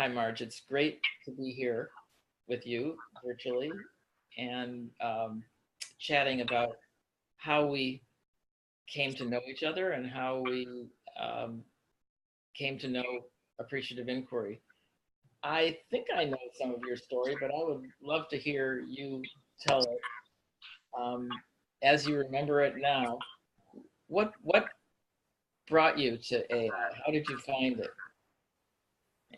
Hi, Marge. It's great to be here with you virtually and chatting about how we came to know each other and how we um, came to know appreciative inquiry. I think I know some of your story, but I would love to hear you tell it um, as you remember it now. What brought you to AI? How did you find it?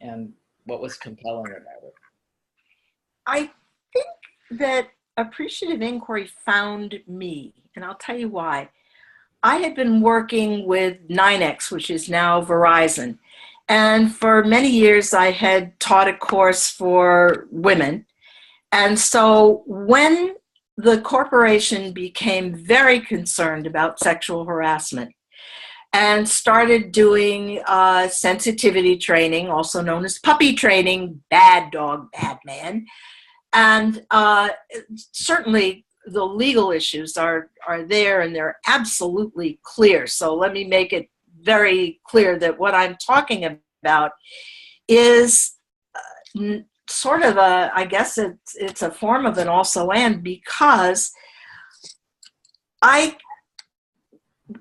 And what was compelling about it? I think that appreciative inquiry found me, and I'll tell you why. I had been working with 9X, which is now Verizon, and for many years I had taught a course for women. And so when the corporation became very concerned about sexual harassment and started doing sensitivity training, also known as puppy training, bad dog, bad man, and certainly the legal issues are there and they're absolutely clear. So let me make it very clear that what I'm talking about is sort of I guess it's a form of an also and, because I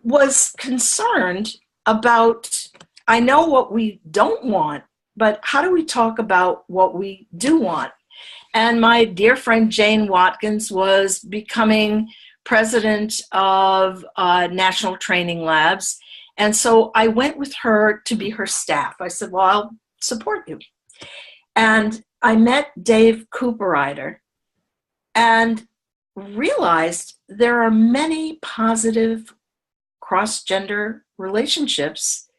was concerned about, I know what we don't want, but how do we talk about what we do want? And my dear friend Jane Watkins was becoming president of National Training Labs. And so I went with her to be her staff. I said, well, I'll support you. And I met Dave Cooperrider and realized there are many positive cross-gender relationships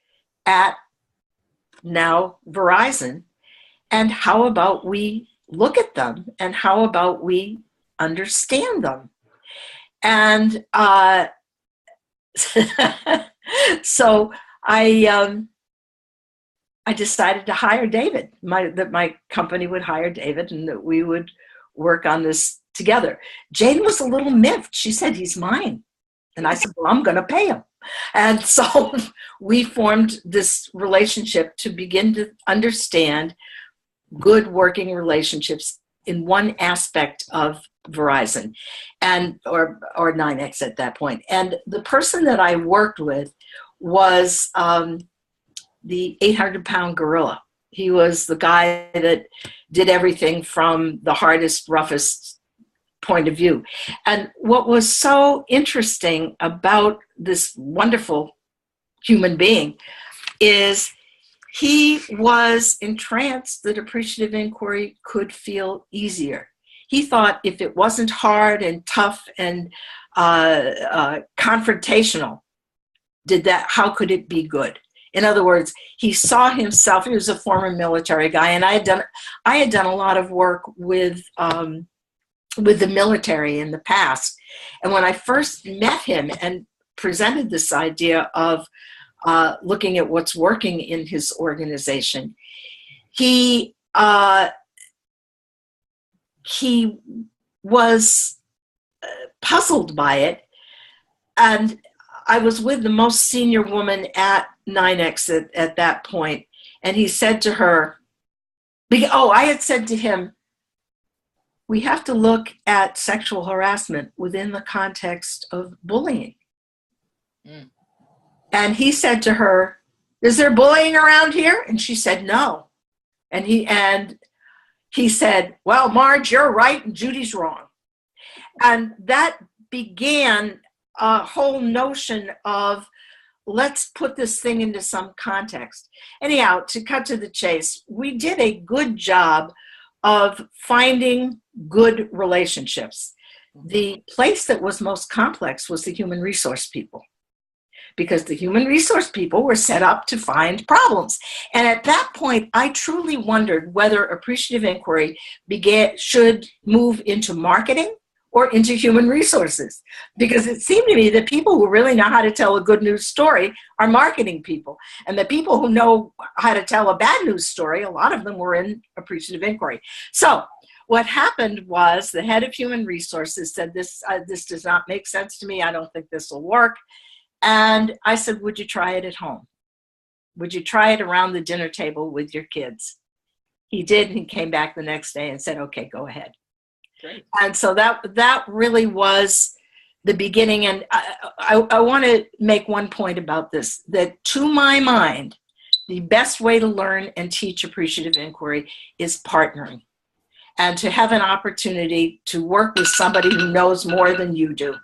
at now Verizon. And how about we look at them, and how about we understand them? And so I decided to hire David, that my company would hire David and that we would work on this together. Jane was a little miffed. She said, he's mine. And I said, well, I'm going to pay him. And so we formed this relationship to begin to understand good working relationships in one aspect of Verizon and or 9X at that point. And the person that I worked with was the 800-pound gorilla. He was the guy that did everything from the hardest, roughest point of view. And what was so interesting about this wonderful human being is he was entranced that appreciative inquiry could feel easier. He thought if it wasn't hard and tough and confrontational, how could it be good? In other words, he saw himself, he was a former military guy, and I had done a lot of work with the military in the past. And when I first met him and presented this idea of looking at what's working in his organization, he was puzzled by it. And I was with the most senior woman at 9X at that point, and he said to her, I had said to him, we have to look at sexual harassment within the context of bullying. Mm. And he said to her, is there bullying around here? And she said, no. And he said, well, Marge, you're right and Judy's wrong. And that began a whole notion of, let's put this thing into some context. Anyhow, to cut to the chase, we did a good job of finding good relationships. The place that was most complex was the human resource people, because the human resource people were set up to find problems. And at that point, I truly wondered whether appreciative inquiry should move into marketing or into human resources, because it seemed to me that people who really know how to tell a good news story are marketing people. And the people who know how to tell a bad news story, a lot of them were in appreciative inquiry. So what happened was the head of human resources said, this does not make sense to me. I don't think this will work. And I said, would you try it at home? Would you try it around the dinner table with your kids? he did, and he came back the next day and said, okay, go ahead. Great. And so that really was the beginning. And I want to make one point about this, that to my mind, the best way to learn and teach appreciative inquiry is partnering, and to have an opportunity to work with somebody who knows more than you do.